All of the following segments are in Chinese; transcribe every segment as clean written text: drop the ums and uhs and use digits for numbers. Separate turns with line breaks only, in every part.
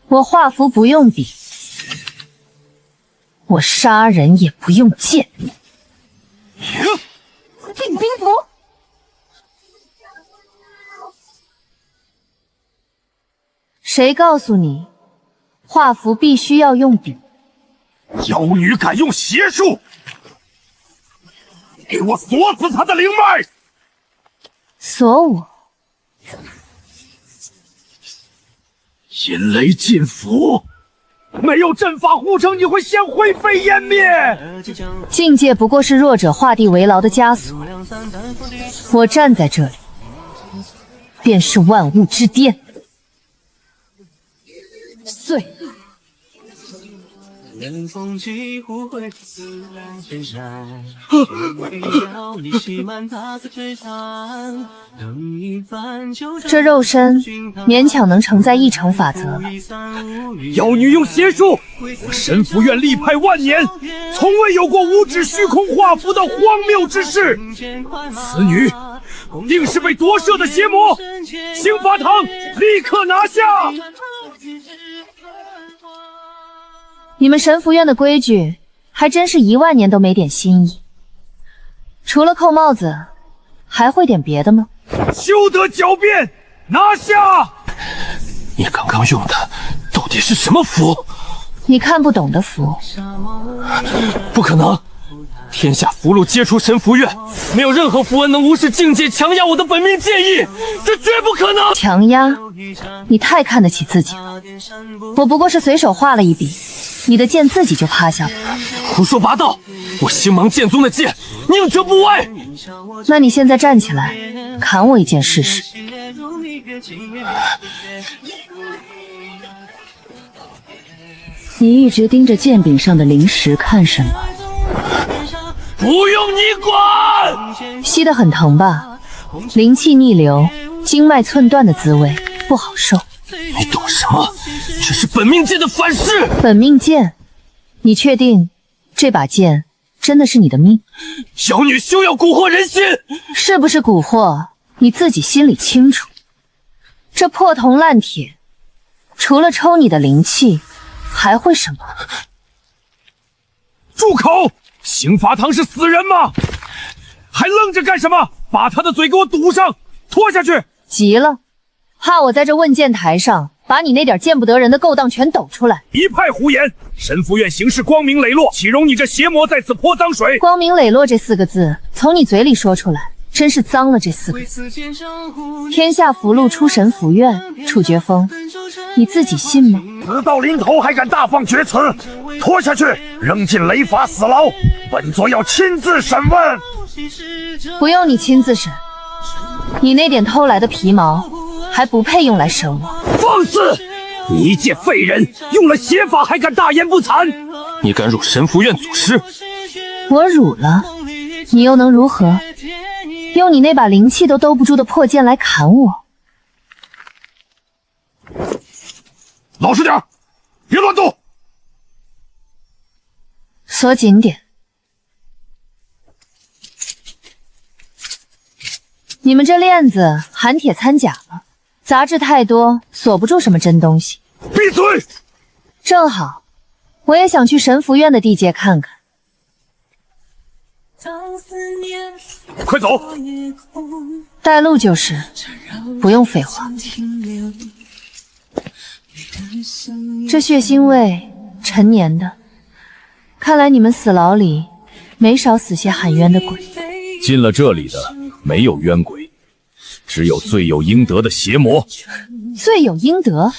我画符不用笔，我杀人也不用剑。定兵符。谁告诉你，画符必须要用笔？
妖女敢用邪术，给我锁死她的灵脉！
锁我？
阴雷禁符，没有阵法护城，你会先灰飞烟灭。
境界不过是弱者画地为牢的枷锁，我站在这里，便是万物之巅。碎！冷风起忽会自然千山，这肉身勉强能承载一成法则了。
妖女用邪术，我神符院历派万年，从未有过无指虚空画符的荒谬之事。此女定是被夺舍的邪魔，刑法堂立刻拿下！
你们神符院的规矩还真是1万年都没点新意，除了扣帽子，还会点别的吗？
休得狡辩，拿下！
你刚刚用的到底是什么符？
你看不懂的符。
不可能！天下符箓皆出神符院，没有任何符文能无视境界强压我的本命剑意，这绝不可能！
强压？你太看得起自己了。我不过是随手画了一笔，你的剑自己就趴下了。
胡说八道！我星芒剑宗的剑宁折不歪。
那你现在站起来，砍我一剑试试。你一直盯着剑柄上的灵石看什么？
不用你管！
吸得很疼吧？灵气逆流，经脉寸断的滋味不好受。
你懂什么？这是本命剑的反噬！
本命剑？你确定这把剑真的是你的命？
妖女休要蛊惑人心！
是不是蛊惑，你自己心里清楚。这破铜烂铁，除了抽你的灵气，还会什么？
住口！刑法堂是死人吗？还愣着干什么？把他的嘴给我堵上，拖下去！
急了，怕我在这问剑台上把你那点见不得人的勾当全抖出来。
一派胡言！神符院行事光明磊落，岂容你这邪魔在此泼脏水？
光明磊落这4个字从你嘴里说出来，真是脏了这4个字。天下符箓出神符院，楚绝风，你自己信吗？
死到临头还敢大放厥词，拖下去扔进雷法死牢，本座要亲自审问。
不用你亲自审，你那点偷来的皮毛还不配用来审我。
放肆！你一介废人，用了邪法还敢大言不惭？
你敢辱神符院祖师？
我辱了，你又能如何？用你那把灵气都兜不住的破剑来砍我？
老实点，别乱动！
锁紧点。你们这链子含铁掺假了，杂质太多，锁不住什么真东西。
闭嘴！
正好，我也想去神符院的地界看看。
快走！
带路就是，不用废话。这血腥味，陈年的，看来你们死牢里没少死些喊冤的鬼。
进了这里的没有冤鬼，只有罪有应得的邪魔。
罪有应得？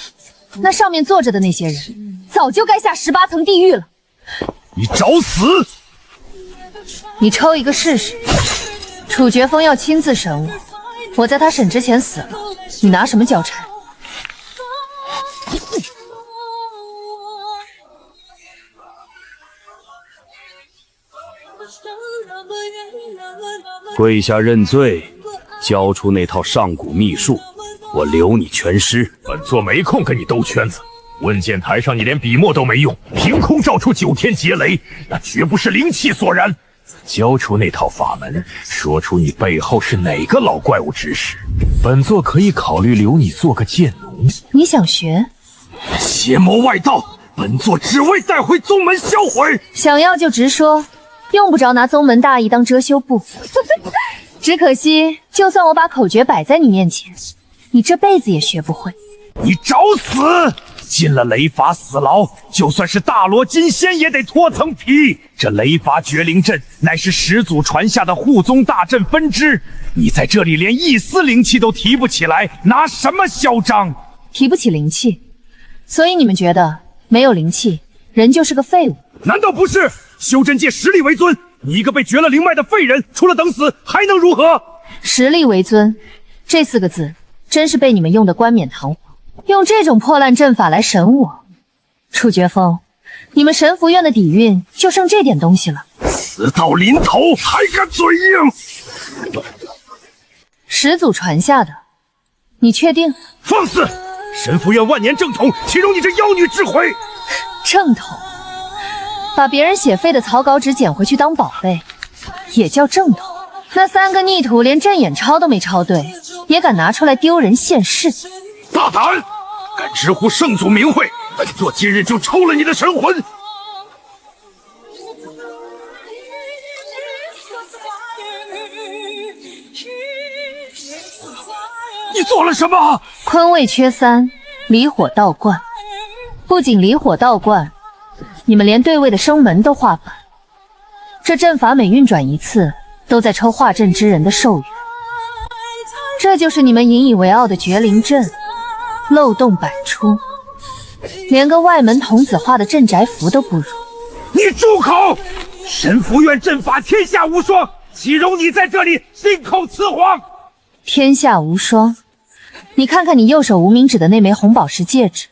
那上面坐着的那些人，早就该下18层地狱了。
你找死！
你抽一个试试。楚绝风要亲自审我，我在他审之前死了，你拿什么交差？
跪下认罪，交出那套上古秘术，我留你全尸。本座没空跟你兜圈子。问剑台上你连笔墨都没用，凭空造出9天劫雷，那绝不是灵气所燃。交出那套法门，说出你背后是哪个老怪物指使，本座可以考虑留你做个剑奴。
你想学？
邪魔外道，本座只为带回宗门销毁。
想要就直说，用不着拿宗门大义当遮羞布。只可惜，就算我把口诀摆在你面前，你这辈子也学不会。
你找死！进了雷法死牢，就算是大罗金仙也得脱层皮。这雷法绝灵阵乃是始祖传下的护宗大阵分支，你在这里连一丝灵气都提不起来，拿什么嚣张？
提不起灵气，所以你们觉得没有灵气，人就是个废物？
难道不是？修真界实力为尊，你一个被绝了灵脉的废人，除了等死还能如何？
实力为尊，这4个字真是被你们用得冠冕堂皇。用这种破烂阵法来审我，楚绝风，你们神符院的底蕴就剩这点东西了。
死到临头还敢嘴硬！
始祖传下的，你确定？
放肆！神符院万年正统，岂容你这妖女智慧？
正统？把别人写废的草稿纸捡回去当宝贝，也叫正统？那3个逆徒连阵眼抄都没抄对，也敢拿出来丢人现世？
大胆！敢直呼圣祖名讳，本座今日就抽了你的神魂！你做了什么？
坤位缺3，离火道观。不仅离火道观，你们连对位的生门都画反。这阵法每运转一次，都在抽化阵之人的寿元。这就是你们引以为傲的绝灵阵。漏洞百出，连个外门童子画的镇宅符都不如。
你住口！神符院阵法天下无双，岂容你在这里信口雌黄？
天下无双？你看看你右手无名指的那枚红宝石戒指，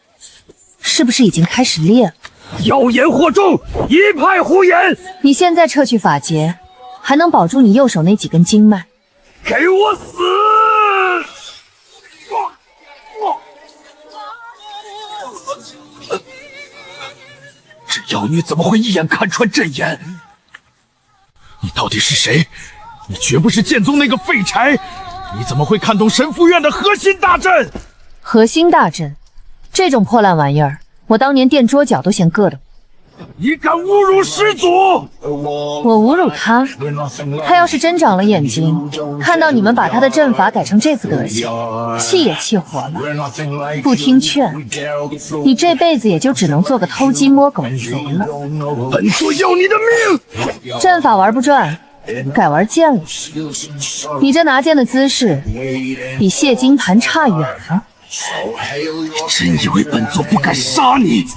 是不是已经开始裂了？
妖言惑众，一派胡言！
你现在撤去法劫，还能保住你右手那几根经脉？
给我死！这妖女怎么会一眼看穿阵眼？你到底是谁？你绝不是剑宗那个废柴！你怎么会看懂神符院的核心大阵？
核心大阵，这种破烂玩意儿，我当年垫桌脚都嫌硌得。
你敢侮辱始祖！
我侮辱他？他要是真长了眼睛，看到你们把他的阵法改成这副德行，气也气活了。不听劝，你这辈子也就只能做个偷鸡摸狗的贼了。
本座要你的命！
阵法玩不转，改玩剑了。你这拿剑的姿势，比谢金盘差远了。
真以为本座不敢杀你？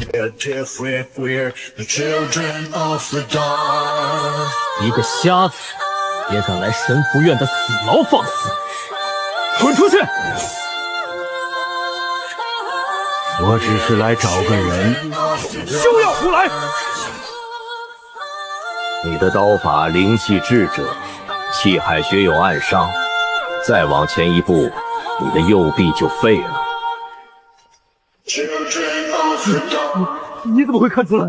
一个瞎子也敢来神符院的死牢放肆！滚出去！
我只是来找个人。休要胡来！
你的刀法灵气至者，气海穴有暗伤，再往前一步，你的右臂就废了。
你怎么会看出来？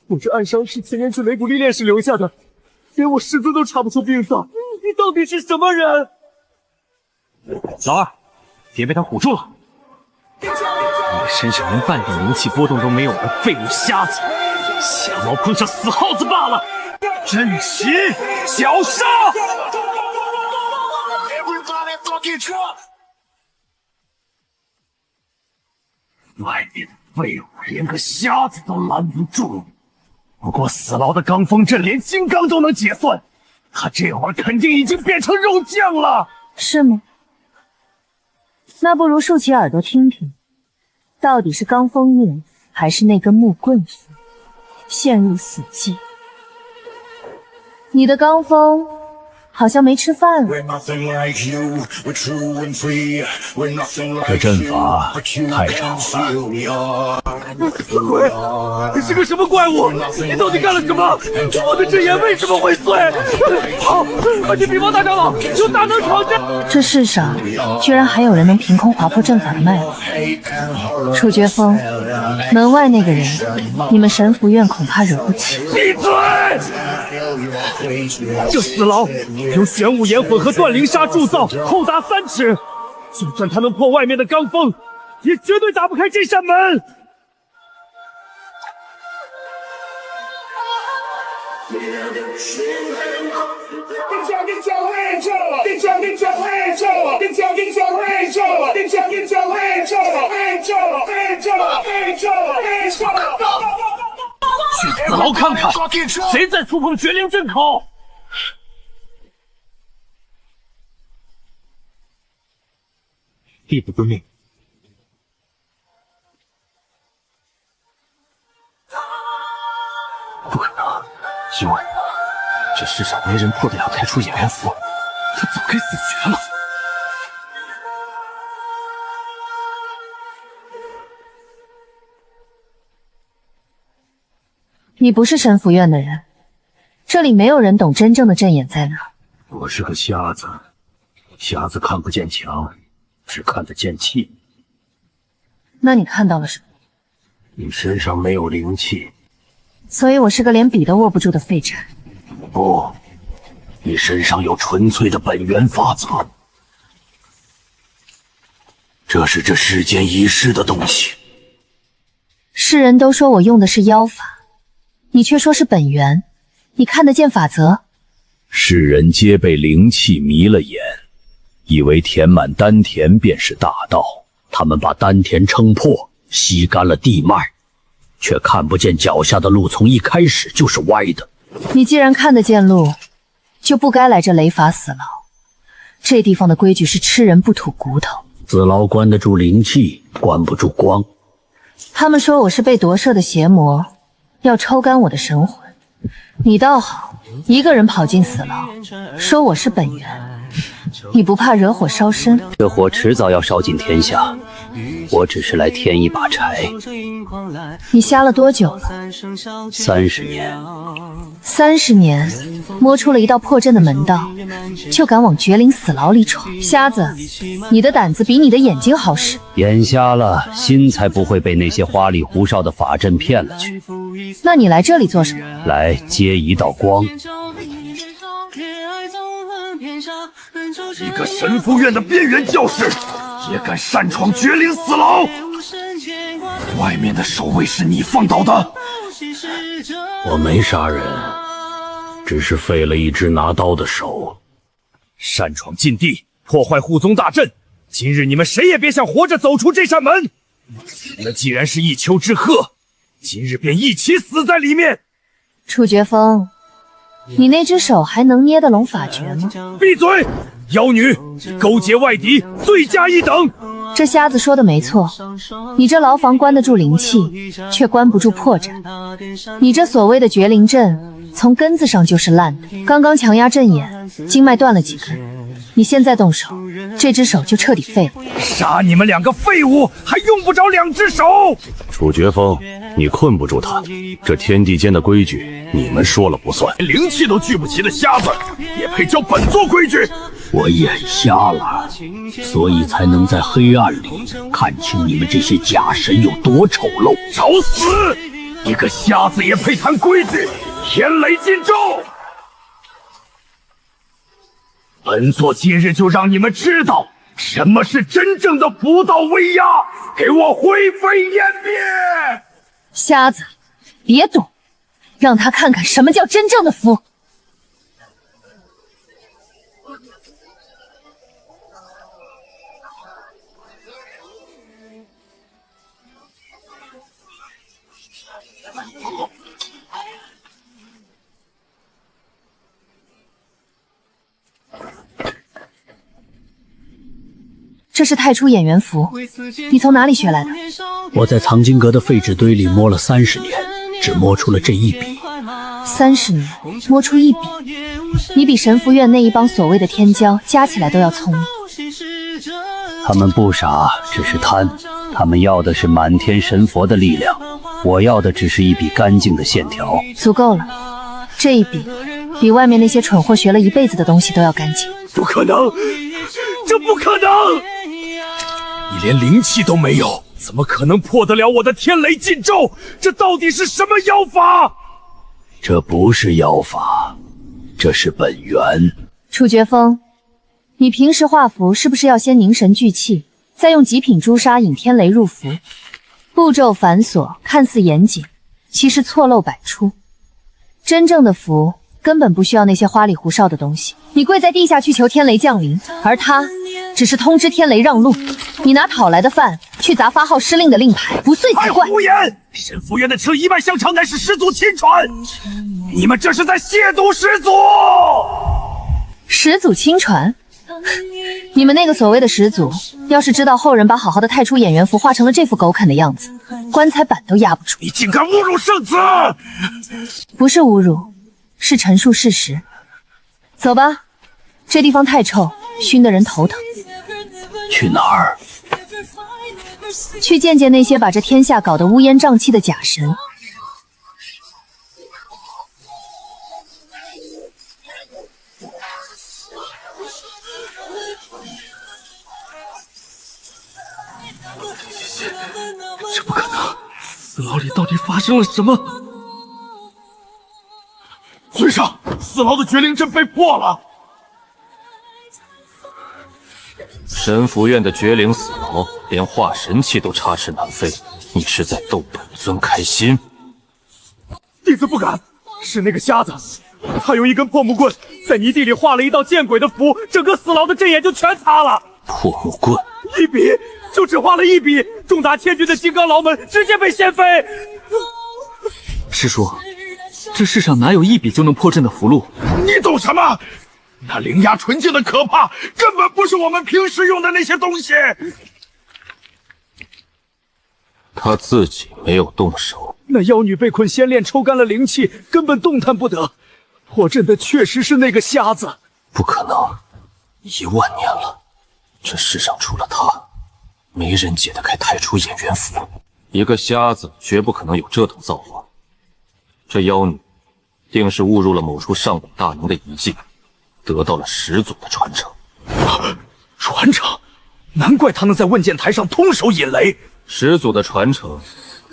我这暗伤是前年去雷谷历练时留下的，连我师尊都查不出病灶。你到底是什么人？
老二，别被他唬住了。
你身上连半点灵气波动都没有的废物瞎子，瞎猫碰上死耗子罢了。
阵旗绞杀！外面的废物连个瞎子都拦不住。不过死牢的罡风阵连金刚都能解算，他这会儿肯定已经变成肉酱了。
是吗？那不如竖起耳朵听听，到底是罡风印还是那根木棍符陷入死寂？你的罡风好像没吃饭啊。
这阵法太长了。
鬼，你是个什么怪物？你到底干了什么？我的阵眼为什么会碎？好，快去禀报大长老，有大能闯阵！
这世上居然还有人能凭空划破阵法的脉络。楚绝风，门外那个人，你们神符院恐怕惹不起。
闭嘴！
这死牢由玄武岩混合断灵砂铸造，厚达3尺，就算他能破外面的罡风，也绝对打不开这扇门。去子牢看看，谁在触碰绝灵镇口？弟子遵命。不可能，因为这世上没人破得了太初演员符，他早该死绝了。
你不是神福院的人，这里没有人懂真正的阵眼在哪。
我是个瞎子，瞎子看不见墙，只看得见气。
那你看到了什么？
你身上没有灵气。
所以我是个连笔都握不住的废柴。
不，你身上有纯粹的本源法则，这是这世间遗失的东西。
世人都说我用的是妖法，你却说是本源，你看得见法则？
世人皆被灵气迷了眼，以为填满丹田便是大道。他们把丹田撑破，吸干了地脉，却看不见脚下的路从一开始就是歪的。
你既然看得见路，就不该来这雷法死牢。这地方的规矩是吃人不吐骨头。
子牢关得住灵气，关不住光。
他们说我是被夺舍的邪魔，要抽干我的神魂。你倒好，一个人跑进死牢，说我是本源。你不怕惹火烧身？
这火迟早要烧尽天下，我只是来添一把柴。
你瞎了多久了
？30年。
30年，摸出了一道破阵的门道，就敢往绝灵死牢里闯。瞎子，你的胆子比你的眼睛好使。
眼瞎了，心才不会被那些花里胡哨的法阵骗了去。
那你来这里做什么？
来接一道光。一个神福院的边缘教士，也敢擅闯绝灵死牢？外面的守卫是你放倒的？我没杀人，只是废了一只拿刀的手。擅闯禁地，破坏护宗大阵，今日你们谁也别想活着走出这扇门。那既然是一丘之貉，今日便一起死在里面。
楚绝风，你那只手还能捏得拢法诀吗？
闭嘴！妖女，你勾结外敌，罪加一等。
这瞎子说的没错，你这牢房关得住灵气，却关不住破绽。你这所谓的绝灵阵，从根子上就是烂的。刚刚强压阵眼，经脉断了几根，你现在动手，这只手就彻底废了。
杀你们2个废物，还用不着2只手。楚绝风，你困不住他。这天地间的规矩，你们说了不算。连灵气都聚不齐的瞎子，也配教本座规矩？我眼瞎了，所以才能在黑暗里看清你们这些假神有多丑陋。找死！一个瞎子也配谈规矩？天雷尽咒！本座今日就让你们知道什么是真正的符道威压，给我灰飞烟灭！
瞎子，别躲，让他看看什么叫真正的符。这是太初演员符，你从哪里学来的？
我在藏经阁的废纸堆里摸了30年，只摸出了这一笔。
30年摸出一笔，你比神福院那一帮所谓的天骄加起来都要聪明。
他们不傻，只是贪。他们要的是满天神佛的力量，我要的只是一笔干净的线条。
足够了，这一笔比外面那些蠢货学了一辈子的东西都要干净。
不可能，这不可能！你连灵气都没有，怎么可能破得了我的天雷禁咒？这到底是什么妖法？这不是妖法，这是本源。
楚绝风，你平时画符是不是要先凝神聚气，再用极品朱砂引天雷入符？步骤繁琐，看似严谨，其实错漏百出。真正的福根本不需要那些花里胡哨的东西。你跪在地下去求天雷降临，而他只是通知天雷让路。你拿讨来的饭去砸发号施令的令牌，不遂才怪。
胡言！神福院的车一脉相承，乃是始祖亲传，你们这是在亵渎始祖！
始祖亲传？你们那个所谓的始祖，要是知道后人把好好的太初演员符画成了这副狗啃的样子，棺材板都压不住。
你竟敢侮辱圣子！
不是侮辱，是陈述事实。走吧，这地方太臭，熏得人头疼。
去哪儿？
去见见那些把这天下搞得乌烟瘴气的假神。
这不可能！死牢里到底发生了什么？
尊上，死牢的绝灵阵被破了。
神福院的绝灵死牢，连化神器都插翅难飞，你是在逗本尊开心？
弟子不敢，是那个瞎子，他用一根破木棍在泥地里画了一道见鬼的符，整个死牢的阵眼就全塌了。
破木棍，
一笔就只画了一笔，重达千钧的金刚牢门直接被掀飞。
师叔，这世上哪有一笔就能破阵的符箓？
你懂什么？那灵压纯净的可怕，根本不是我们平时用的那些东西。
他自己没有动手。
那妖女被困仙炼，抽干了灵气，根本动弹不得。破阵的确实是那个瞎子。
不可能，10000年了，这世上除了他，没人解得开太初演员符。一个瞎子绝不可能有这等造化。这妖女定是误入了某处上古大能的遗迹，得到了始祖的传承。
传承？难怪他能在问剑台上通手引雷。
始祖的传承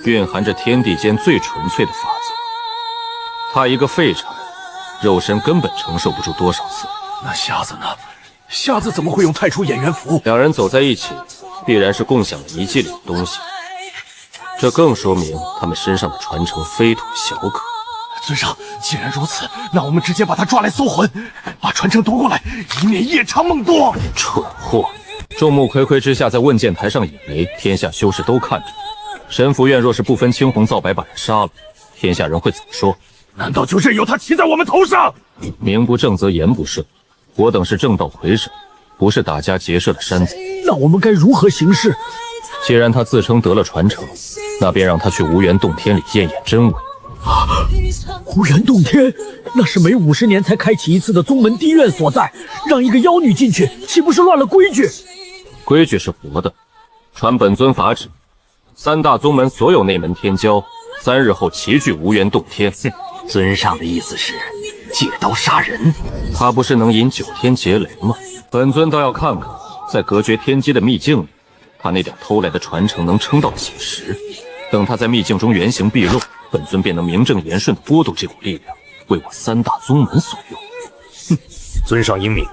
蕴含着天地间最纯粹的法则。他一个废柴，肉身根本承受不住多少次。
那瞎子呢？瞎子怎么会用太初演员符？
两人走在一起，必然是共享了遗迹里的东西。这更说明他们身上的传承非同小可。
尊上，既然如此，那我们直接把他抓来搜魂，把传承夺过来，以免夜长梦多。
蠢货！众目睽睽之下在问剑台上引雷，天下修士都看着。神福院若是不分青红皂白把人杀了，天下人会怎么说？
难道就任由他骑在我们头上？
名不正则言不顺，我等是正道魁神，不是打家劫舍的山贼。
那我们该如何行事？
既然他自称得了传承，那便让他去无缘洞天里验验真伪。
无缘洞天，那是每50年才开启一次的宗门低院所在，让一个妖女进去，岂不是乱了规矩？
规矩是活的，传本尊法旨，3大宗门所有内门天骄，3日后齐聚无缘洞天。
尊上的意思是借刀杀人？
他不是能引9天劫雷吗？本尊倒要看看，在隔绝天机的秘境里，他那点偷来的传承能撑到几时？等他在秘境中原形毕露，本尊便能名正言顺地剥夺这股力量，为我3大宗门所用。
哼，尊上英明，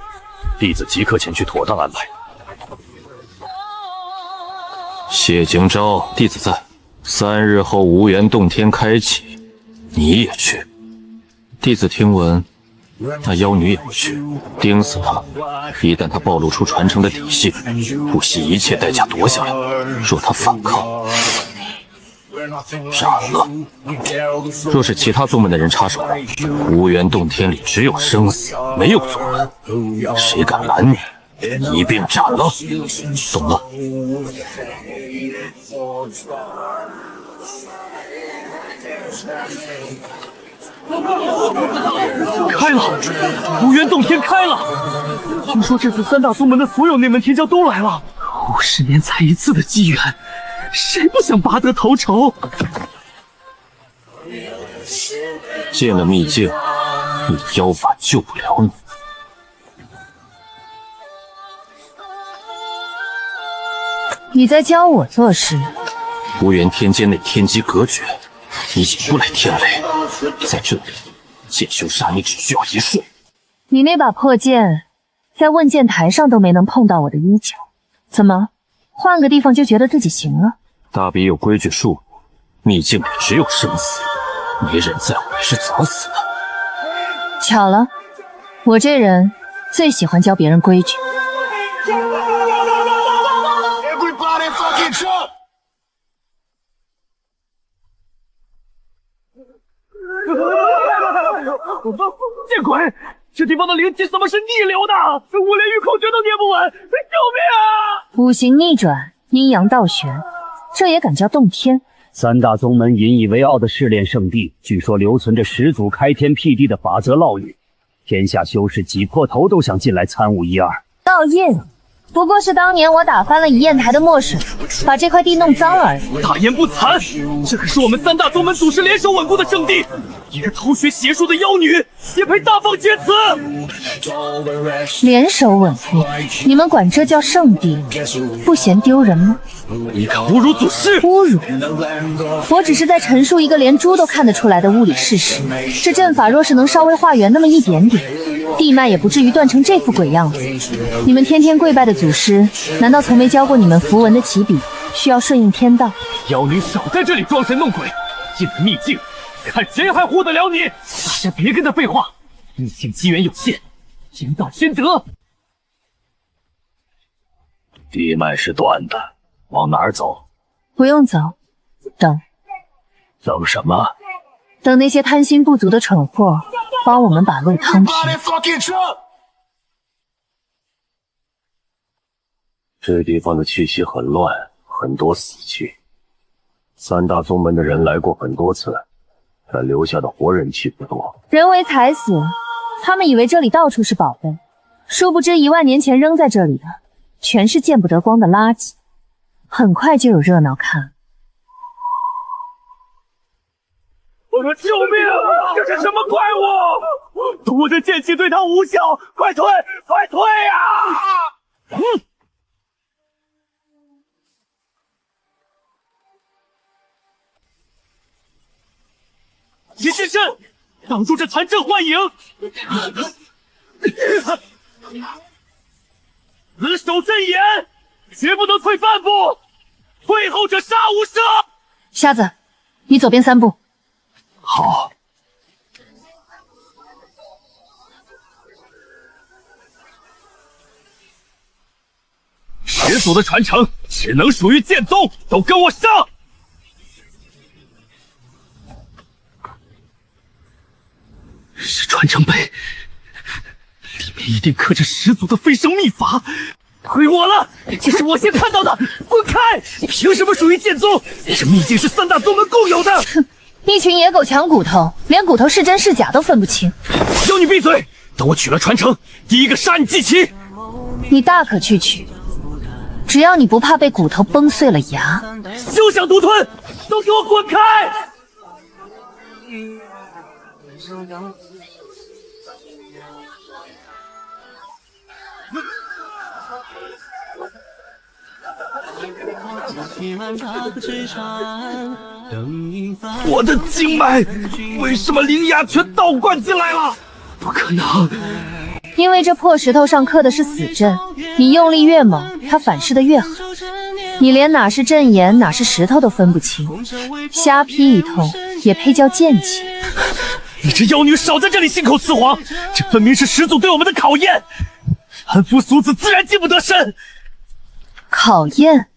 弟子即刻前去妥当安排。
谢景昭，弟子在。3日后无缘洞天开启，你也去。弟子听闻那妖女也不去，盯死他。一旦他暴露出传承的底细，不惜一切代价夺下来。若他反抗，斩了。若是其他宗门的人插手，无缘洞天里只有生死，没有宗门。谁敢拦你，一并斩了。懂了。
开了！无缘洞天开了！听说这次3大宗门的所有内门天骄都来了，50年才一次的机缘，谁不想拔得头筹？
进了秘境，你的妖法救不了你。
你在教我做事？
无缘天间内天机隔绝，你引不来天雷。在这里，剑修杀你只需要1瞬。
你那把破剑，在问剑台上都没能碰到我的衣角，怎么换个地方就觉得自己行了？
大比有规矩束缚，秘境里只有生死，没人在乎你是怎么死的。
巧了，我这人最喜欢教别人规矩。
见鬼！这地方的灵气怎么是逆流的？我连玉口诀都念不稳，救命啊！
五行逆转，阴阳倒悬，这也敢叫洞天？
三大宗门引以为傲的试炼圣地，据说留存着始祖开天辟地的法则烙印，天下修士挤破头都想进来参悟一二。
烙印不过是当年我打翻了一砚台的墨水，把这块地弄脏而已。
大言不惭！这可是我们三大宗门祖师联手稳固的圣地，一个偷学邪术的妖女也配大放厥词？
联手稳固，你们管这叫圣地，不嫌丢人吗？
你敢侮辱祖师！
侮辱？我只是在陈述一个连猪都看得出来的物理事实。这阵法若是能稍微化圆那么一点点，地脉也不至于断成这副鬼样子。你们天天跪拜的祖师，难道从没教过你们符文的起笔需要顺应天道？
妖女少在这里装神弄鬼，进了秘境，看谁还护得了你！大家别跟他废话，秘境机缘有限，天道先得。
地脉是断的，往哪儿走？
不用走，等。
等什么？
等那些贪心不足的蠢货帮我们把路趟平。
这地方的气息很乱，很多死气。三大宗门的人来过很多次，但留下的活人气不多。
人为财死，他们以为这里到处是宝贝，殊不知10000年前扔在这里的全是见不得光的垃圾。很快就有热闹看。
我说救命！这是什么怪物？我的剑气对他无效，快退！快退啊！结界阵，挡住这残阵幻影！死守阵眼，绝不能退半步！退后者杀无赦！
瞎子，你左边3步。
好。
始祖的传承只能属于剑宗，都跟我上！是传承碑，里面一定刻着始祖的飞升秘法。亏我了，这是我先看到的，滚开！你凭什么属于剑宗？这秘境是三大宗门共有的。
哼，一群野狗抢骨头，连骨头是真是假都分不清。
要你闭嘴！等我取了传承，第一个杀你祭旗。
你大可去取，只要你不怕被骨头崩碎了牙。
休想独吞！都给我滚开！我的经脉为什么灵牙全倒灌进来了？不可能！
因为这破石头上刻的是死阵，你用力越猛，它反噬的越狠。你连哪是阵眼，哪是石头都分不清，瞎劈一通也配叫剑气？
你这妖女少在这里信口雌黄，这分明是始祖对我们的考验。凡夫俗子自然近不得身。
考验？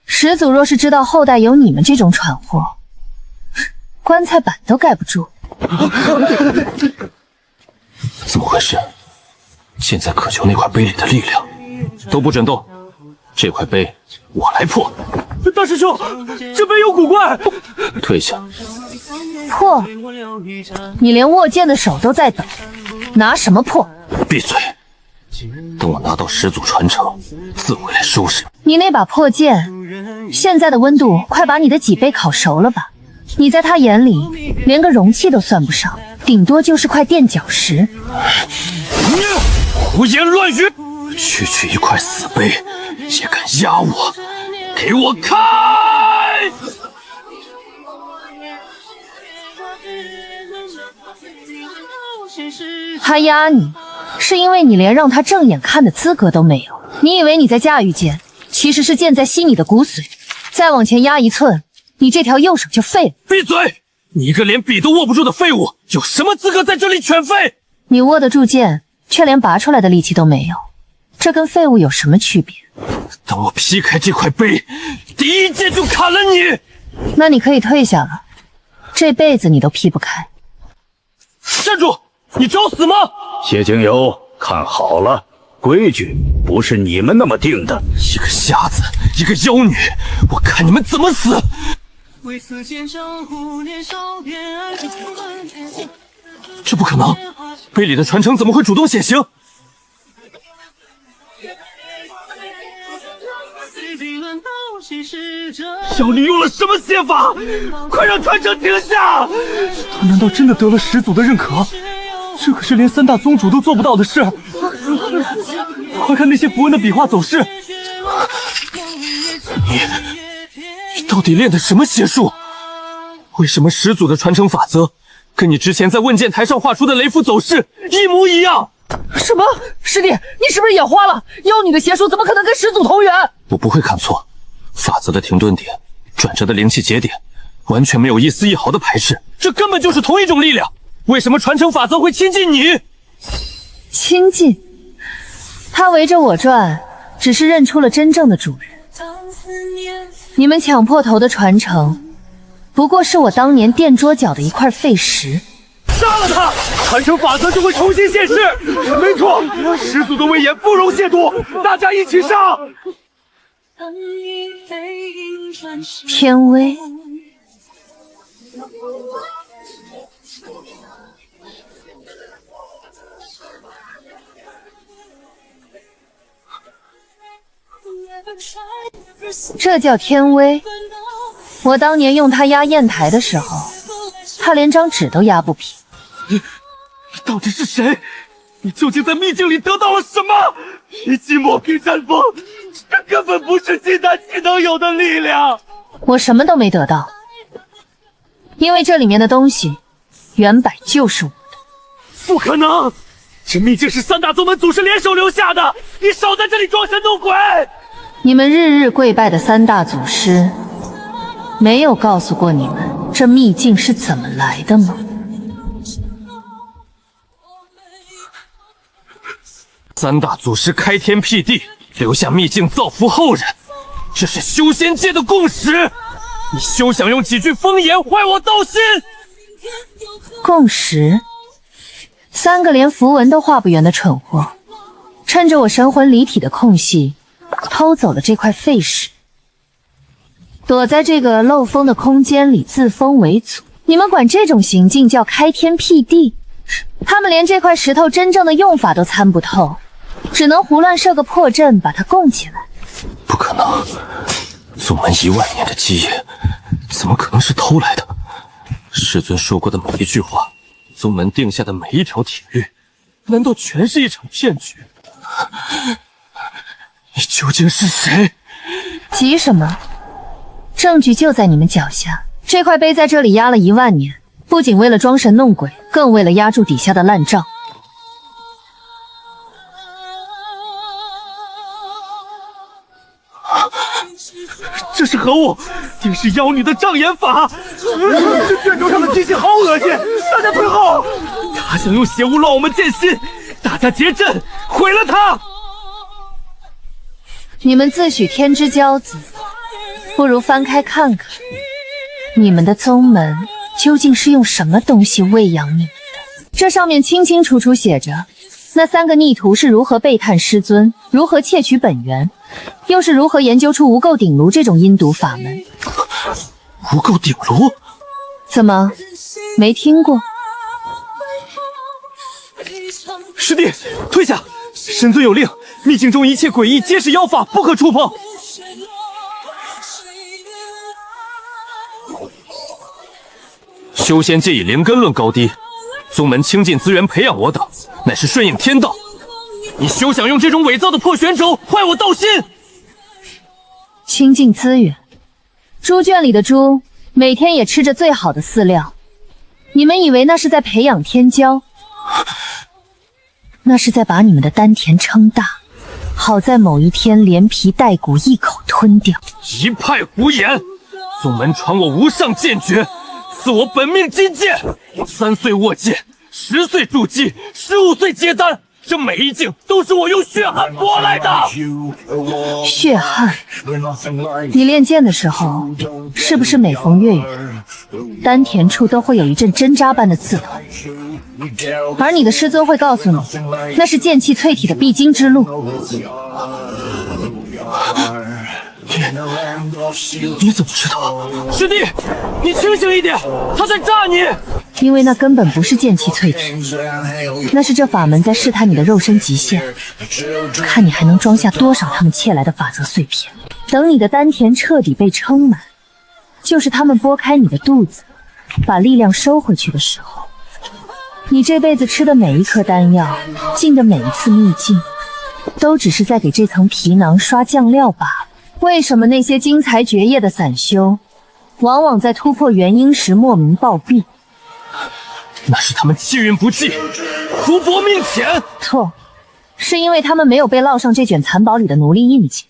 始祖若是知道后代有你们这种蠢货，棺材板都盖不住。
怎么回事？现在渴求那块碑里的力量，都不准动！这块碑我来破。
大师兄，这碑有古怪。
退下。
破？你连握剑的手都在抖，拿什么破？
闭嘴！等我拿到始祖传承，自会来收拾。
你那把破剑，现在的温度快把你的脊背烤熟了吧？你在他眼里连个容器都算不上，顶多就是块垫脚石。
胡言乱语！
区区一块死碑也敢压我？
给我开！
他压你，是因为你连让他正眼看的资格都没有。你以为你在驾驭剑，其实是剑在吸你的骨髓。再往前压1寸，你这条右手就废了。
闭嘴！你一个连笔都握不住的废物，有什么资格在这里犬吠？
你握得住剑，却连拔出来的力气都没有，这跟废物有什么区别？
等我劈开这块碑，第一剑就砍了你！
那你可以退下了，这辈子你都劈不开。
站住！你找死吗？
谢经由，看好了，规矩不是你们那么定的。
一个瞎子，一个妖女，我看你们怎么死！这不可能，碑里的传承怎么会主动显形？妖女用了什么邪法？快让传承停下！他难道真的得了始祖的认可？这可是连三大宗主都做不到的事。快看那些符文的笔画走势，你到底练的什么邪术？为什么始祖的传承法则跟你之前在问剑台上画出的雷符走势一模一样？
什么？师弟，你是不是眼花了？妖女的邪术怎么可能跟始祖同源？
我不会看错，法则的停顿点，转折的灵气节点，完全没有一丝一毫的排斥，这根本就是同一种力量。为什么传承法则会亲近你？
亲近？他围着我转，只是认出了真正的主人。你们抢破头的传承，不过是我当年垫桌脚的一块废石。
杀了他，传承法则就会重新现世。没错，始祖的威严不容亵渎，大家一起上！
天威，这叫天威。我当年用它压砚台的时候，它连张纸都压不平。
你到底是谁？你究竟在秘境里得到了什么？一击抹平山峰，这根本不是金丹期能有的力量。
我什么都没得到，因为这里面的东西原本就是我的。
不可能！这秘境是三大宗门祖师联手留下的，你少在这里装神弄鬼！
你们日日跪拜的三大祖师，没有告诉过你们这秘境是怎么来的吗？
三大祖师开天辟地，留下秘境造福后人，这是修仙界的共识。你休想用几句风言坏我道心！
共识？三个连符文都画不圆的蠢货，趁着我神魂离体的空隙，偷走了这块废石，躲在这个漏风的空间里自封为祖。你们管这种行径叫开天辟地？他们连这块石头真正的用法都参不透，只能胡乱设个破阵把它供起来。
不可能，宗门1万年的基业，怎么可能是偷来的？师尊说过的每一句话，宗门定下的每一条铁律，难道全是一场骗局？你究竟是谁？
急什么？证据就在你们脚下。这块碑在这里压了1万年，不仅为了装神弄鬼，更为了压住底下的烂账。
这是何物？定是妖女的障眼法！这卷轴上的机器好恶心，大家退后！他想用邪物乱我们剑心，大家结阵，毁了他！
你们自诩天之骄子，不如翻开看看，你们的宗门究竟是用什么东西喂养你们的？这上面清清楚楚写着，那3个逆徒是如何背叛师尊，如何窃取本源，又是如何研究出无垢鼎炉这种阴毒法门。
无垢鼎炉？
怎么没听过？
师弟，退下！神尊有令，秘境中一切诡异皆是妖法，不可触碰。修仙界以灵根论高低，宗门倾尽资源培养我等，乃是顺应天道。你休想用这种伪造的破玄轴坏我道心！
倾尽资源，猪圈里的猪每天也吃着最好的饲料，你们以为那是在培养天骄？那是在把你们的丹田撑大，好在某一天连皮带骨一口吞掉。
一派胡言！宗门传我无上剑诀，赐我本命金剑，3岁握剑， 10岁筑基，15岁结丹，这每一境都是我用血汗搏来的。
血汗？你练剑的时候，是不是每逢月圆，丹田处都会有一阵针扎般的刺痛？而你的师尊会告诉你，那是剑气淬体的必经之路。
你怎么知道？师弟，你清醒一点，他在诈你！
因为那根本不是剑气淬体，那是这法门在试探你的肉身极限，看你还能装下多少他们窃来的法则碎片。等你的丹田彻底被撑满，就是他们拨开你的肚子，把力量收回去的时候。你这辈子吃的每一颗丹药，进的每一次秘境，都只是在给这层皮囊刷酱料罢了。为什么那些精彩绝业的散修，往往在突破元婴时莫名暴毙？
那是他们气运不济，福薄命浅。
错，是因为他们没有被烙上这卷残宝里的奴隶印记。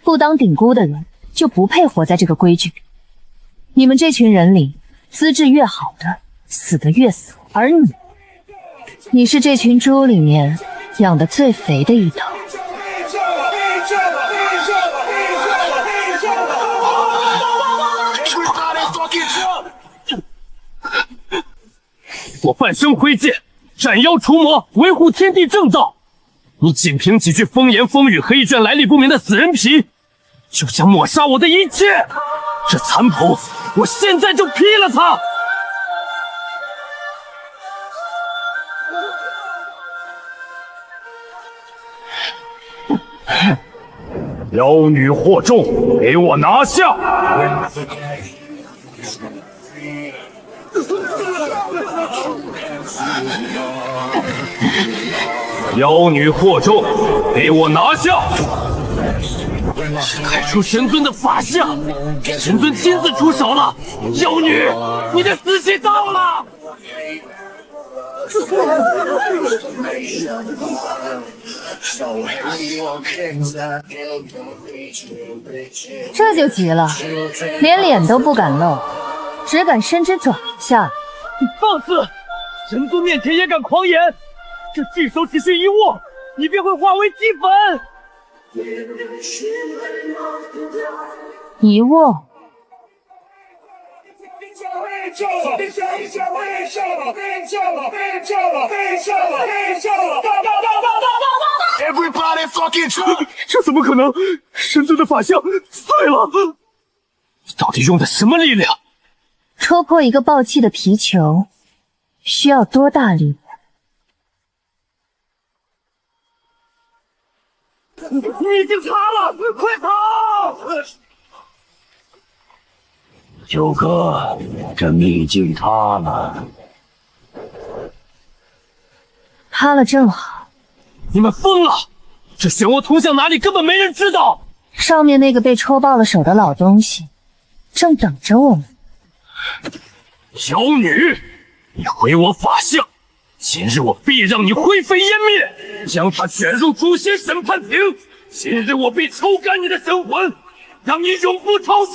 不当顶箍的人，就不配活在这个规矩里。你们这群人里，资质越好的，死得越死。而你是这群猪里面养得最肥的一头。
我半生挥剑，斩妖除魔，维护天地正道。你仅凭几句风言风语和一卷来历不明的死人皮，就想抹杀我的一切。这残谱，我现在就劈了他！
妖女惑众，给我拿下！妖女惑众，给我拿下！
是开出神尊的法相，神尊亲自出手了。妖女，你的死期到了！
这就急了，连脸都不敢露，只敢伸只爪下。
你放肆！神尊面前也敢狂言！这巨手只是一握，你便会化为齑粉。
一握。
这怎么可能？神尊的法相碎了！你到底用的什么力量？
戳破一个爆气的皮球，需要多大力量？
你已经塌了，快跑！
九哥，这秘境塌了，
塌了正好。
你们疯了！这漩涡通向哪里，根本没人知道。
上面那个被抽爆了手的老东西，正等着我们。
妖女，你毁我法相，今日我必让你灰飞烟灭，将他卷入诛仙审判庭。今日我必抽干你的神魂，让你永不超生。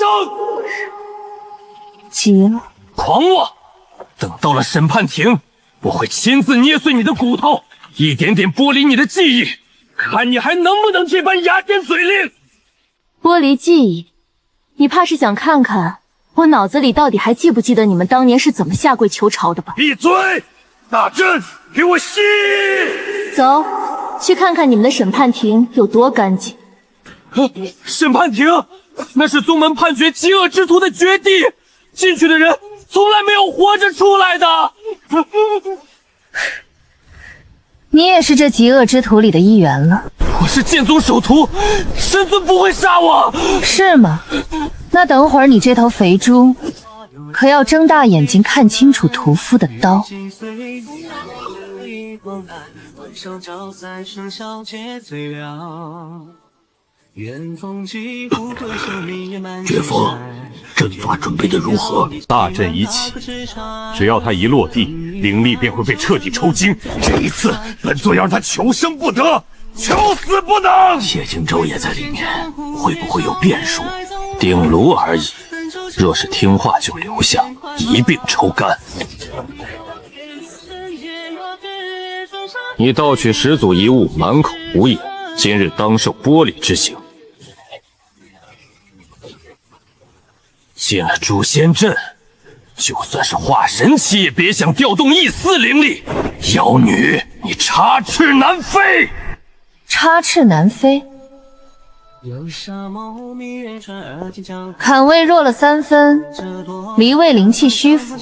急了，
狂妄！等到了审判庭，我会亲自捏碎你的骨头，一点点剥离你的记忆，看你还能不能这般牙尖嘴利。
剥离记忆？你怕是想看看我脑子里到底还记不记得你们当年是怎么下跪求饶的吧？
闭嘴！大阵，给我吸！
走，去看看你们的审判庭有多干净。
审判庭，那是宗门判决极恶之徒的绝地，进去的人从来没有活着出来的。
你也是这极恶之徒里的一员了。
我是剑宗首徒，神尊不会杀我。
是吗？那等会儿你这头肥猪，可要睁大眼睛看清楚屠夫的刀。
岳父，阵法准备的如何？
大阵已起，只要他一落地，灵力便会被彻底抽筋。这一次，本座要让他求生不得，求死不能。
谢荆州也在里面，会不会有变数？
顶炉而已，若是听话就留下，一并抽干。你盗取始祖遗物，满口胡言，今日当受剥离之刑。进了诛仙阵，就算是化神期也别想调动一丝灵力。妖女，你插翅难飞！
插翅难飞。坎位弱了3分，离位灵气虚浮。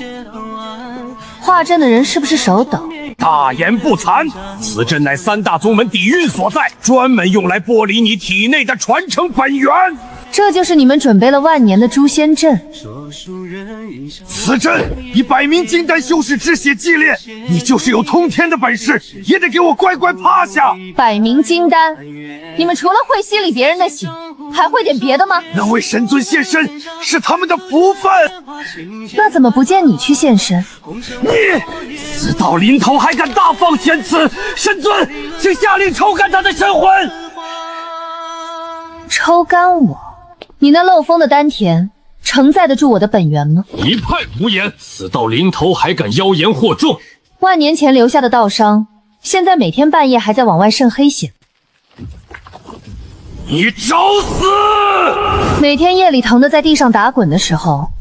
化阵的人是不是手抖？
大言不惭！此阵乃3大宗门底蕴所在，专门用来剥离你体内的传承本源。
这就是你们准备了万年的诛仙阵。
此阵以百名金丹修士之血祭炼，你就是有通天的本事，也得给我乖乖趴下。
百名金丹，你们除了会吸理别人的血，还会点别的吗？
能为神尊现身是他们的福分。
那怎么不见你去现身？
你死到临头还敢大放厥词！神尊，请下令抽干他的神魂。
抽干我？你那漏风的丹田承载得住我的本源吗？
一派胡言！死到临头还敢妖言惑众！
万年前留下的道伤，现在每天半夜还在往外渗黑血。
你找死！
每天夜里疼得在地上打滚的时候，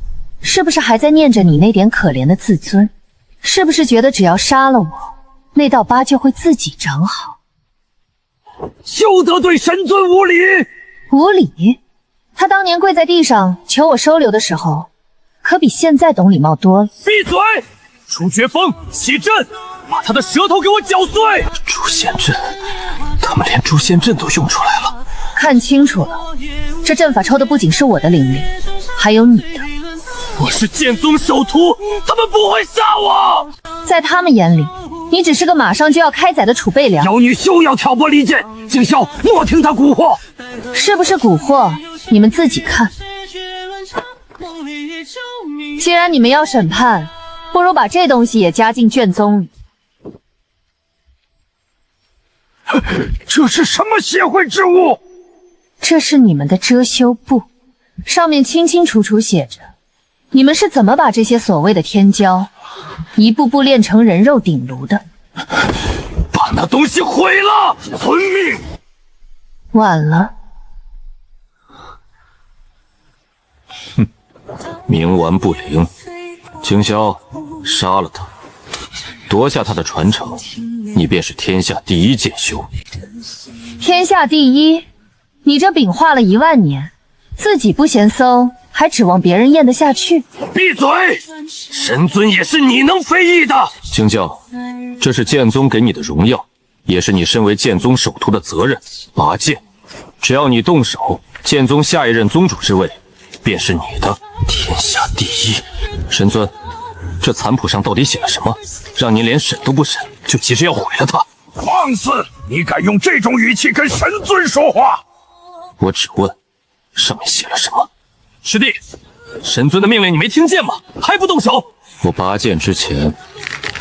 是不是还在念着你那点可怜的自尊？是不是觉得只要杀了我，那道疤就会自己长好？
休得对神尊无礼！
无礼？他当年跪在地上求我收留的时候，可比现在懂礼貌多了。
闭嘴！出绝风，起阵，把他的舌头给我搅碎！
诛仙阵，他们连诛仙阵都用出来了。
看清楚了，这阵法抽的不仅是我的灵力，还有你的。
我是剑宗首徒，他们不会杀我。
在他们眼里，你只是个马上就要开宰的储备粮。
妖女休要挑拨离间，景霄莫听他蛊惑。
是不是蛊惑？你们自己看。既然你们要审判，不如把这东西也加进卷宗里。
这是什么邪秽之物？
这是你们的遮羞布，上面清清楚楚写着，你们是怎么把这些所谓的天骄一步步炼成人肉鼎炉的。
把那东西毁了，遵命。
晚了。
哼，冥顽不灵，景霄，杀了他，夺下他的传承，你便是天下第一剑修。
天下第一？你这饼画了1万年，自己不嫌馊，还指望别人咽得下去？
闭嘴！神尊也是你能非议的。
景霄，这是剑宗给你的荣耀，也是你身为剑宗首徒的责任。拔剑，只要你动手，剑宗下一任宗主之位便是你的。天下第一，神尊，这残谱上到底写了什么，让您连审都不审，就急着要毁了它？
放肆！你敢用这种语气跟神尊说话？
我只问，上面写了什么？师弟，神尊的命令你没听见吗？还不动手！我拔剑之前，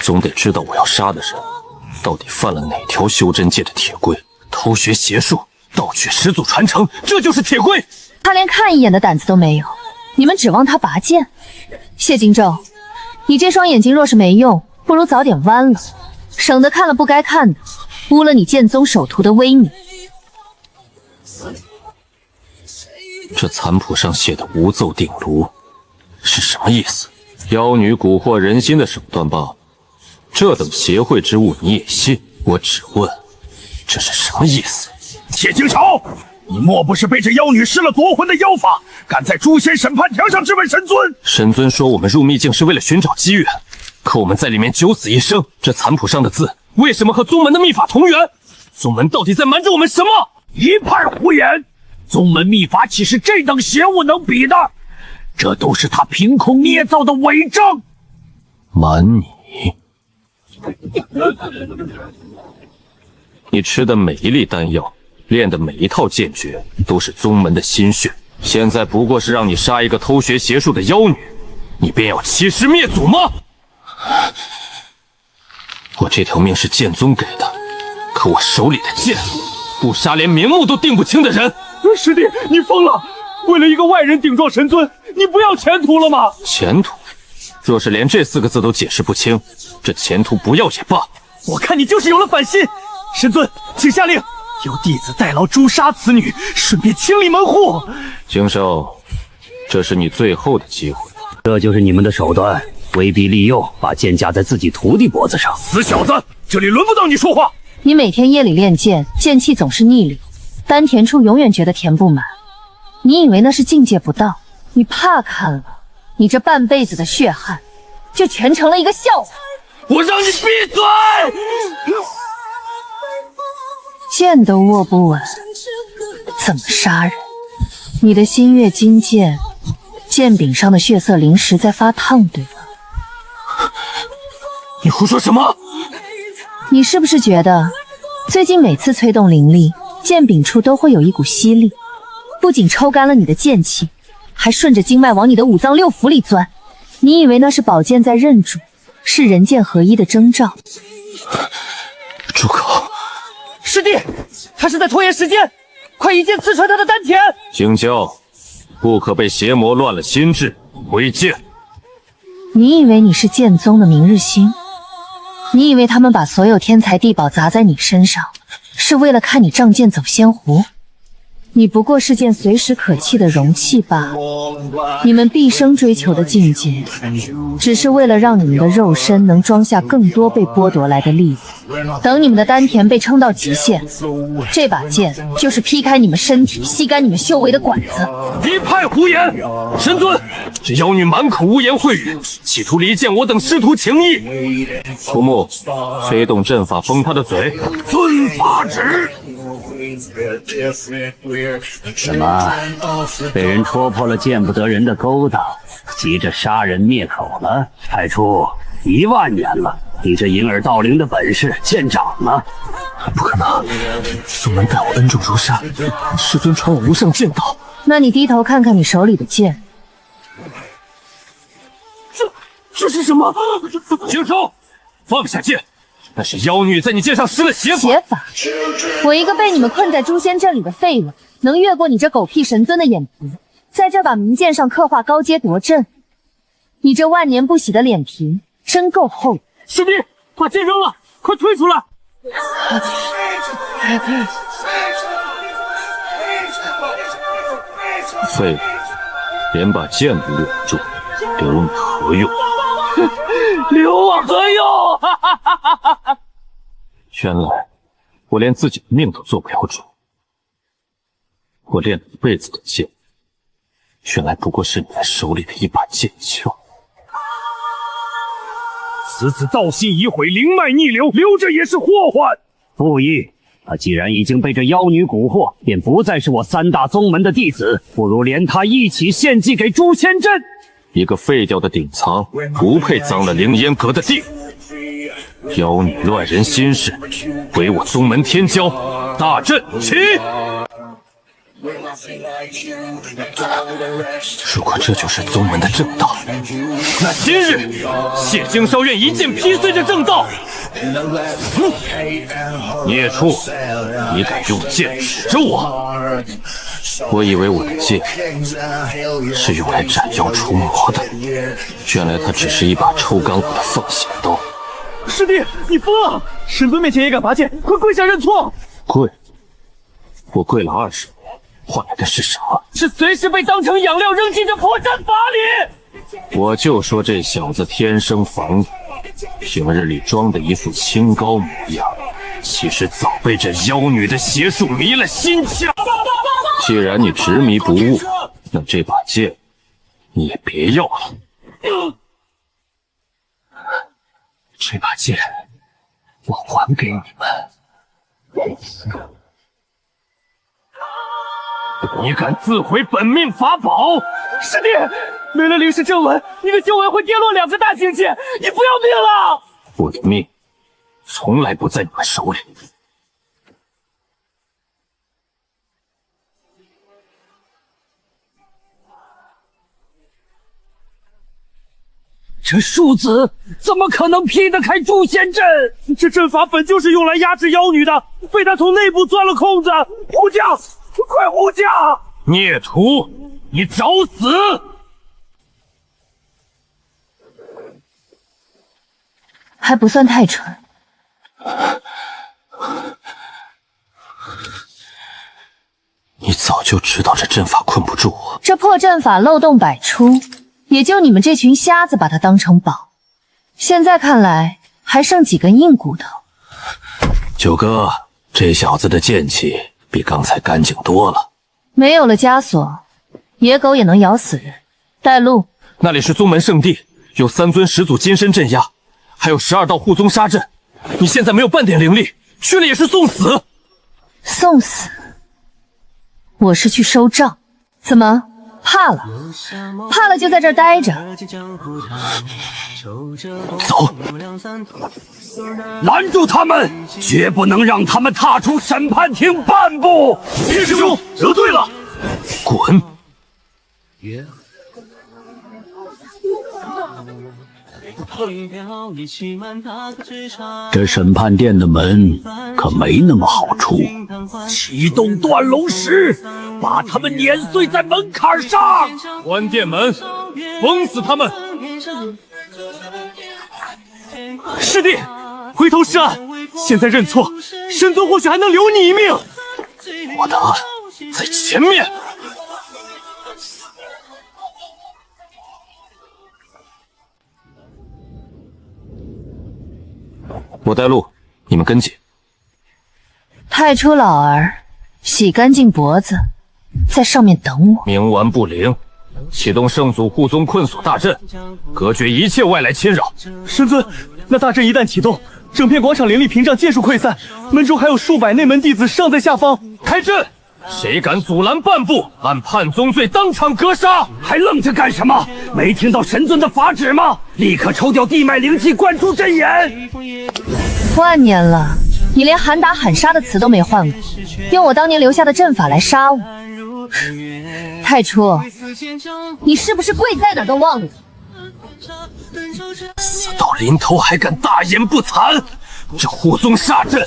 总得知道我要杀的人到底犯了哪条修真界的铁规。偷学邪术，盗取始祖传承，这就是铁规。
他连看一眼的胆子都没有，你们指望他拔剑？谢荆州，你这双眼睛若是没用，不如早点弯了，省得看了不该看的，污了你剑宗首徒的威名。
这残谱上写的无奏鼎炉是什么意思？妖女蛊惑人心的手段罢了，这等邪秽之物你也信？我只问，这是什么意思？
谢景朝，你莫不是被这妖女施了夺魂的妖法，敢在诛仙审判庭上质问神尊？
神尊说我们入秘境是为了寻找机缘，可我们在里面九死一生，这残谱上的字为什么和宗门的秘法同源？宗门到底在瞒着我们什么？
一派胡言！宗门秘法岂是这等邪物能比的？这都是他凭空捏造的伪证。
瞒你？你吃的每一粒丹药，练的每一套剑诀，都是宗门的心血。现在不过是让你杀一个偷学邪术的妖女，你便要欺师灭祖吗？我这条命是剑宗给的，可我手里的剑，不杀连名目都定不清的人。
师弟，你疯了！为了一个外人顶撞神尊，你不要前途了吗？
前途？若是连这4个字都解释不清，这前途不要也罢。
我看你就是有了反心。神尊，请下令，由弟子代劳诛杀此女，顺便清理门户。
荆寿，这是你最后的机会。
这就是你们的手段，威逼利诱，把剑架在自己徒弟脖子上。
死小子，这里轮不到你说话。
你每天夜里练剑，剑气总是逆流，丹田处永远觉得填不满。你以为那是境界不到？你怕看了，你这半辈子的血汗，就全成了一个笑话。
我让你闭嘴！
剑都握不稳，怎么杀人？你的新月金剑，剑柄上的血色灵石在发烫，对吧？
你胡说什么？
你是不是觉得最近每次催动灵力，剑柄处都会有一股吸力，不仅抽干了你的剑气，还顺着经脉往你的五脏六腑里钻？你以为那是宝剑在认主，是人剑合一的征兆？
住口！
师弟，他是在拖延时间，快一剑刺穿他的丹田！
荆蛟，不可被邪魔乱了心智，挥剑！
你以为你是剑宗的明日星？你以为他们把所有天才地宝砸在你身上，是为了看你仗剑走仙湖？你不过是件随时可弃的容器罢了。你们毕生追求的境界，只是为了让你们的肉身能装下更多被剥夺来的力量。等你们的丹田被撑到极限，这把剑就是劈开你们身体、吸干你们修为的管子。
一派胡言！神尊，这妖女满口污言秽语，企图离间我等师徒情谊。
出木，催动阵法封他的嘴。
遵法旨。
什么？被人戳破了见不得人的勾当，急着杀人灭口了？太初10000年了，你这隐耳盗铃的本事见长吗？
不可能！宗门待我恩重如山，师尊传我无上剑道。
那你低头看看你手里的剑。
这是什么？
停手！放下剑！那是妖女在你剑上施了邪法。
邪法？我一个被你们困在诛仙阵里的废物，能越过你这狗屁神尊的眼皮，在这把名剑上刻画高阶夺阵？你这万年不洗的脸皮真够厚。
师弟，把剑扔了，快退出来！
废物，连把剑都留不住，留你何用？
留我何用？
原来我连自己的命都做不了主，我练了一辈子的剑，原来不过是你们手里的一把剑鞘。
此子道心已毁，灵脉逆流，留着也是祸患。
不义，他既然已经被这妖女蛊惑，便不再是我3大宗门的弟子，不如连他一起献祭给诛仙阵。
一个废掉的顶藏，不配脏了凌烟阁的地。妖女乱人心事，毁我宗门天骄。大阵起！如果这就是宗门的正道，那今日谢经烧愿一剑劈碎这正道。孽畜，你敢用剑指着我？我以为我的剑是用来斩妖除魔的，原来它只是一把抽干我的凤血刀。
师弟，你疯了！神尊面前也敢拔剑，快跪下认错！
跪？我跪了20年，换来的是什么？
是随时被当成养料扔进这破阵法里！
我就说这小子天生防御，平日里装的一副清高模样，其实早被这妖女的邪术迷了心窍。既然你执迷不悟，那这把剑你也别要了。
这把剑我还给你们。你敢自毁本命法宝？师弟，没了灵石正文，你的修为会跌落2个大境界，你不要命了！
我的命从来不在你们手里。
这庶子怎么可能劈得开诛仙阵？
这阵法本就是用来压制妖女的，被他从内部钻了空子！护驾，快护驾！
孽徒，你找死！
还不算太蠢，
就知道这阵法困不住我。
这破阵法漏洞百出，也就你们这群瞎子把它当成宝。现在看来，还剩几根硬骨头。
九哥，这小子的剑气比刚才干净多了。
没有了枷锁，野狗也能咬死人。带路。
那里是宗门圣地，有3尊始祖金身镇压，还有12道护宗杀阵。你现在没有半点灵力，去了也是送死。
送死？我是去收账。怎么怕了？怕了就在这儿待着。
走！
拦住他们，绝不能让他们踏出审判庭半步。
叶师兄得罪了，
滚！
这审判殿的门可没那么好出，启动断龙石，把他们碾碎在门槛上。
关殿门，封死他们！
师弟，回头是岸，现在认错，神尊或许还能留你一命。
我的岸在前面。我带路，你们跟紧。
太初老儿，洗干净脖子，在上面等我。
冥顽不灵，启动圣祖护宗困锁大阵，隔绝一切外来侵扰。
神尊，那大阵一旦启动，整片广场灵力屏障尽数溃散，门中还有数百内门弟子尚在下方。
开阵！谁敢阻拦半步，按叛宗罪当场格杀！
还愣着干什么？没听到神尊的法旨吗？立刻抽调地脉灵气，灌注阵眼。
万年了，你连喊打喊杀的词都没换过，用我当年留下的阵法来杀我。太初，你是不是跪在哪都忘了？
死到临头还敢大言不惭！这护宗煞阵，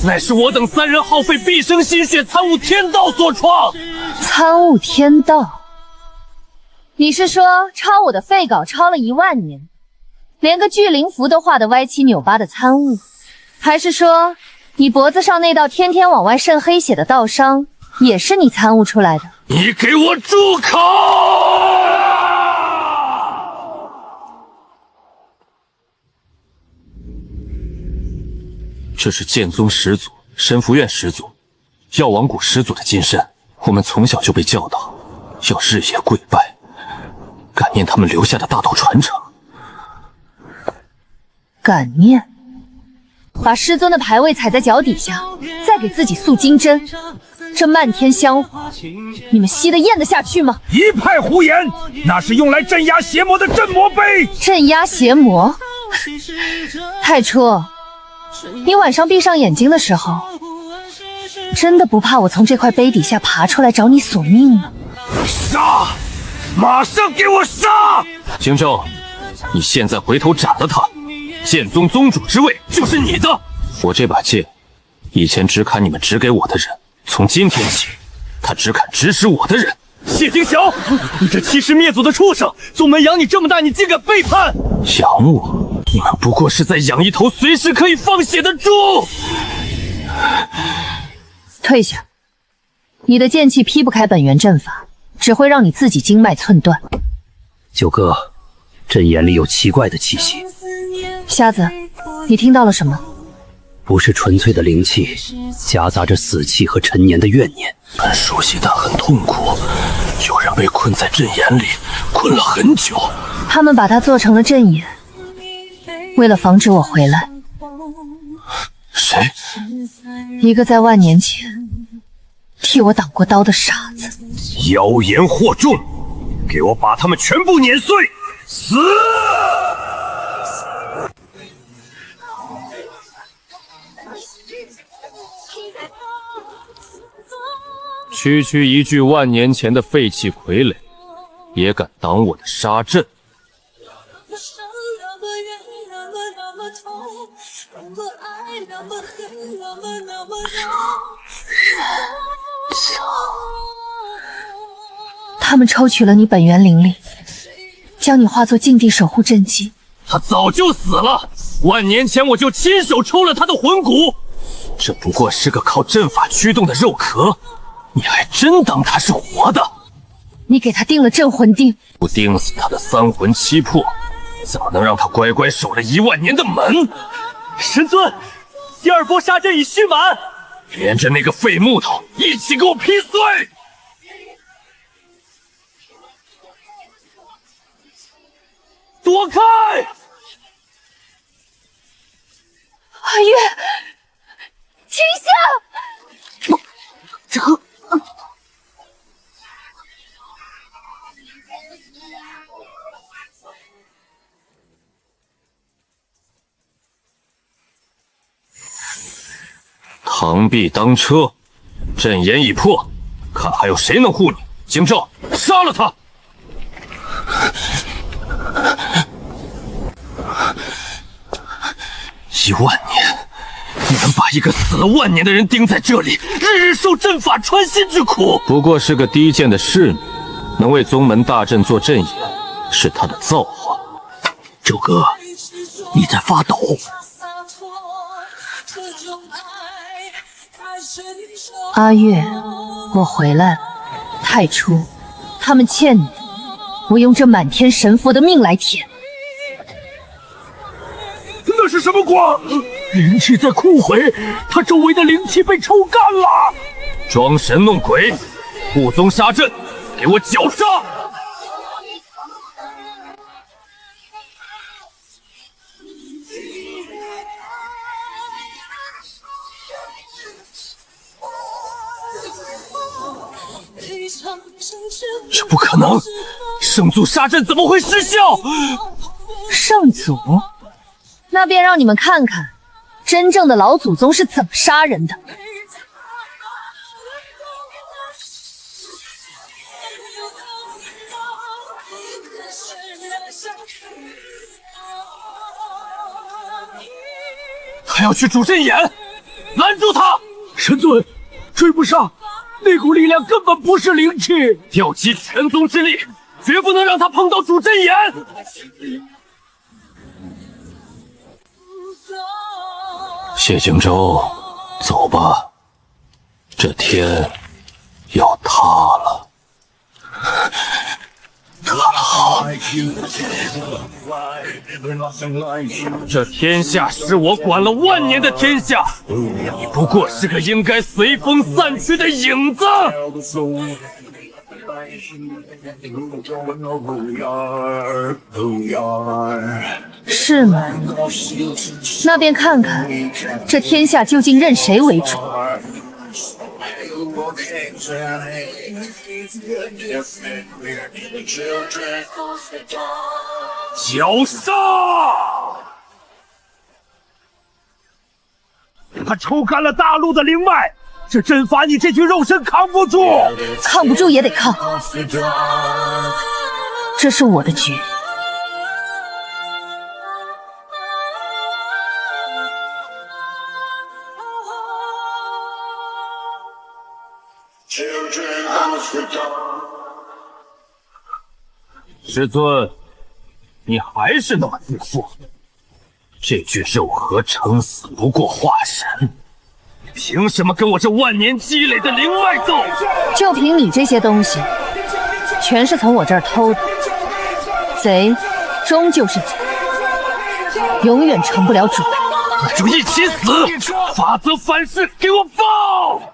乃是我等3人耗费毕生心血参悟天道所创。
参悟天道？你是说抄我的废稿抄了1万年，连个巨灵符都画得歪七扭八的参悟？还是说你脖子上那道天天往外渗黑血的道伤，也是你参悟出来的？
你给我住口！这是剑宗始祖、神符院始祖、药王谷始祖的金身，我们从小就被教导要日夜跪拜，感念他们留下的大道传承。
感念？把师尊的牌位踩在脚底下，再给自己塑金针，这漫天香火，你们吸得咽得下去吗？
一派胡言，那是用来镇压邪魔的镇魔碑。
镇压邪魔？太初，你晚上闭上眼睛的时候，真的不怕我从这块碑底下爬出来找你索命吗？
杀！马上给我杀！
荆州，你现在回头斩了他，剑宗宗主之位就是你的。我这把剑，以前只砍你们指给我的人，从今天起，他只砍指使我的人。
谢金晓，你这欺师灭祖的畜生！宗门养你这么大，你竟敢背叛！
养我？你们不过是在养一头随时可以放血的猪！
退下，你的剑气劈不开本源阵法，只会让你自己经脉寸断。
九哥，阵眼里有奇怪的气息。
瞎子，你听到了什么？
不是纯粹的灵气，夹杂着死气和陈年的怨念。
很熟悉，但很痛苦。有人被困在阵眼里，困了很久。
他们把它做成了阵眼，为了防止我回来。
谁？
一个在万年前替我挡过刀的傻子。
妖言惑众，给我把他们全部碾碎！死！
区区一具万年前的废弃傀儡，也敢挡我的杀阵？
他们抽取了你本源灵力，将你化作禁地守护阵基。
他早就死了，万年前我就亲手抽了他的魂骨。这不过是个靠阵法驱动的肉壳，你还真当他是活的？
你给他定了镇魂钉，
不钉死他的三魂七魄，怎么能让他乖乖守了1万年的门？
神尊，第二波杀阵已蓄满，
连着那个废木头一起给我劈碎！
躲开！
阿月，停下！
螳臂当车，阵眼已破，看还有谁能护你！荆州，杀了他！1万年，你们把一个死了万年的人钉在这里，日日受阵法穿心之苦。不过是个低贱的侍女，能为宗门大阵做阵眼，是她的造化。
九哥，你在发抖。
阿月，我回来了。太初，他们欠你，我用这满天神佛的命来填。
那是什么光？灵气在枯萎，它周围的灵气被抽干了。
装神弄鬼，护宗杀阵，给我绞杀！这不可能！圣祖杀阵怎么会失效？
圣祖？那便让你们看看，真正的老祖宗是怎么杀人的。
他要去主阵眼，拦住他！
神尊，追不上，那股力量根本不是灵气，
调集全宗之力，绝不能让他碰到主阵眼。谢荆州，走吧，这天要塌了。塌了好，这天下是我管了万年的天下，你不过是个应该随风散去的影子。
是吗？那便看看这天下究竟任谁为主。
绞杀！
他抽干了大陆的灵脉，这阵法你这具肉身扛不住，
抗不住也得抗，这是我的局。
师尊，你还是那么自负。这具肉核撑死不过化神，凭什么跟我这万年积累的灵脉斗？
就凭你这些东西，全是从我这儿偷的。贼终究是贼，永远成不了主。
那就一起死！法则反噬，给我爆！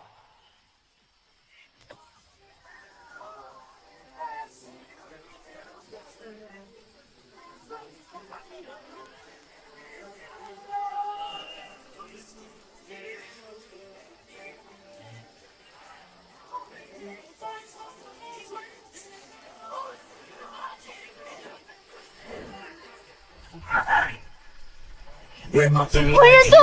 文人渡，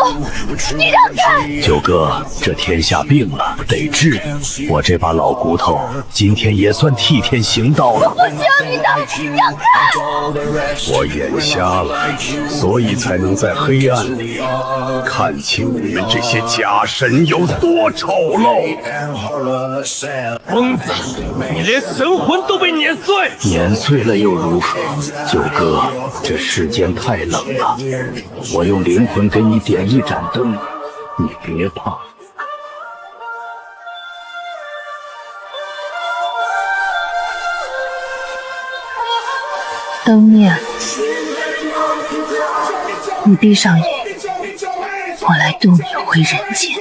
你让开！
九哥，这天下病了，得治。我这把老骨头，今天也算替天行道了。
我不需要你的，让开！
我眼瞎了，所以才能在黑暗里看清你们这些假神有多丑陋。
疯子，你连神魂都被碾碎！
碾碎了又如何？九哥，这世间太冷了，我用灵魂给你点一盏灯，你别怕。
灯灭了，你闭上眼，我来渡你回人间。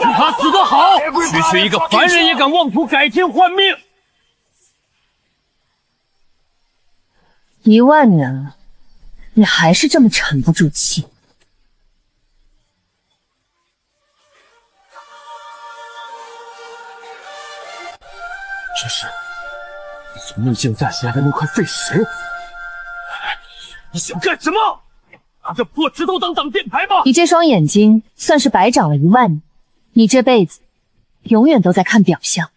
他死得好，区区一个凡人也敢妄图改天换命。
10000年了，你还是这么沉不住气。
这是你从逆境带来的那块废石，你想干什么？拿这破石头当挡箭牌吗？
你这双眼睛算是白长了10000年，你这辈子永远都在看表象。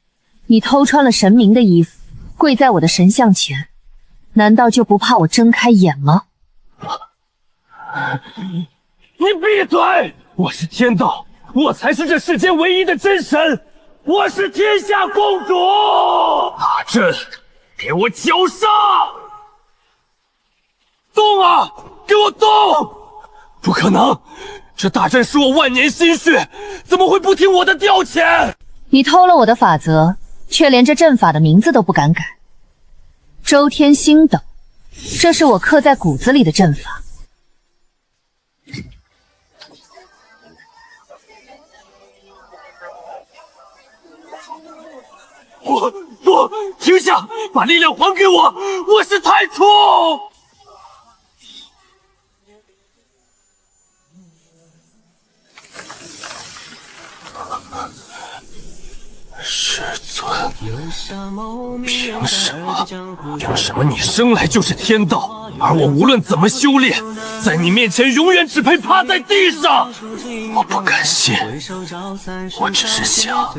你偷穿了神明的衣服，跪在我的神像前，难道就不怕我睁开眼吗？
你闭嘴！我是天道，我才是这世间唯一的真神，我是天下共主。大阵，给我绞杀！动啊！给我动！不可能，这大阵是我万年心血，怎么会不听我的调遣？
你偷了我的法则，却连这阵法的名字都不敢改。周天星斗，这是我刻在骨子里的阵法。
不，停下！把力量还给我！我是太初。师尊，凭什么你生来就是天道，而我无论怎么修炼，在你面前永远只配趴在地上？我不甘心，我只是想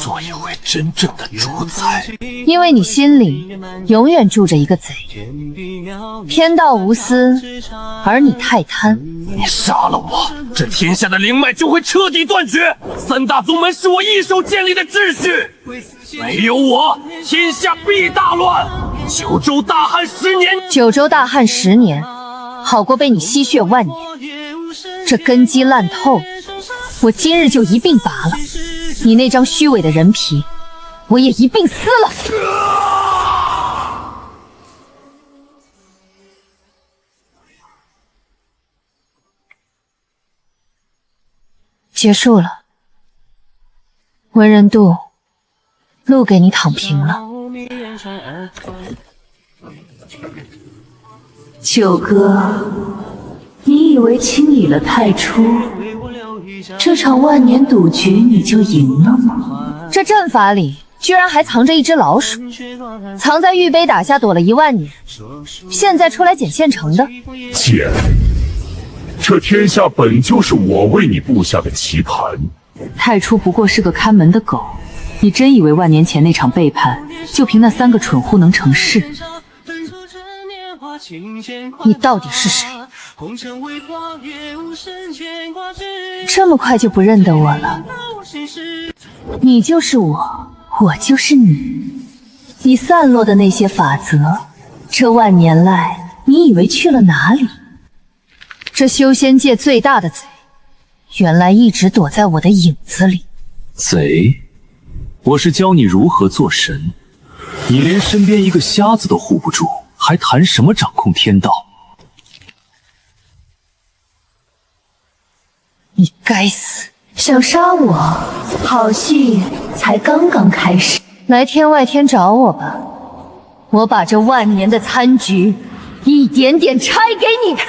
做一回真正的主宰。
因为你心里永远住着一个贼，天道无私，而你太贪。
你杀了我，这天下的灵脉就会彻底断绝。3大宗门是我一手建立的秩序，没有我，天下必大乱。九州大旱10年，
九州大旱10年，好过被你吸血万年。这根基烂透，我今日就一并拔了。你那张虚伪的人皮，我也一并撕了。结束了，文人渡，路给你躺平了。九哥，你以为清理了太初，这场万年赌局你就赢了吗？这阵法里居然还藏着一只老鼠，藏在玉碑打下躲了10000年，现在出来捡现成的。
姐，这天下本就是我为你布下的棋盘。
太初不过是个看门的狗，你真以为万年前那场背叛，就凭那3个蠢货能成事？
你到底是谁？这么快就不认得我了？你就是我，我就是你。你散落的那些法则，这万年来，你以为去了哪里？这修仙界最大的贼，原来一直躲在我的影子里。
贼？我是教你如何做神，你连身边一个瞎子都护不住，还谈什么掌控天道？
你该死！想杀我，好戏才刚刚开始。来天外天找我吧，我把这万年的残局一点点拆给你看。